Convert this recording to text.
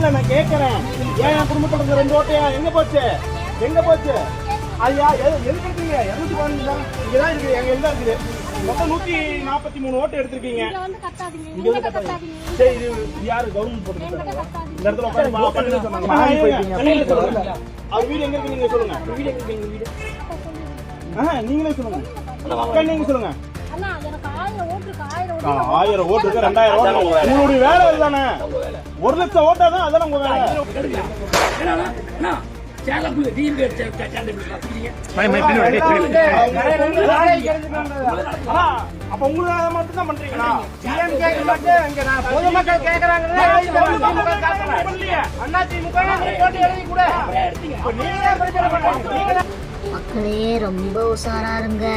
இல்ல நான் கேட்கறேன். ஏன் என் குடும்பத்தோட இருந்த 2 ஓட்டையா எங்க போச்சு? எங்க போச்சு? ஐயா எதுக்கு இருக்கீங்க? 215 தான் இங்கதான் இருக்குது. எங்க எல்லாம் இருக்குது. மொத்தம் 143 ஓட்டு எடுத்திருக்கீங்க. இங்க வந்து கட்டாதீங்க. சரி இது யாரு கவர்மெண்ட் போட்டுருக்காங்க? இந்த இடத்துல உட்கார்ந்து பண்ணி சொன்னாங்க. வாங்கி போயிட்டீங்க. அவர் வீடு எங்க இருக்கு நீங்க சொல்லுங்க. வீடு எங்க இருக்கு? வீடு நீங்களே சொல்லுங்க. அக்கா நீங்க சொல்லுங்க. அண்ணா எனக்கு 1000 ஓட்டு இருக்கு. 1000 ஓட்டு இருக்கு. 2000 ஓட்டு உங்களுடைய வேலை இதுதானே. 1 லட்சம் ஓட்டா தான் அதெல்லாம் உங்க வேலை. அப்ப உங்களுக்கு மட்டும் தான் பண்றீங்களா? பொதுமக்கள் கேட்கறாங்க. மக்களே ரொம்ப உஷாரா இருங்க.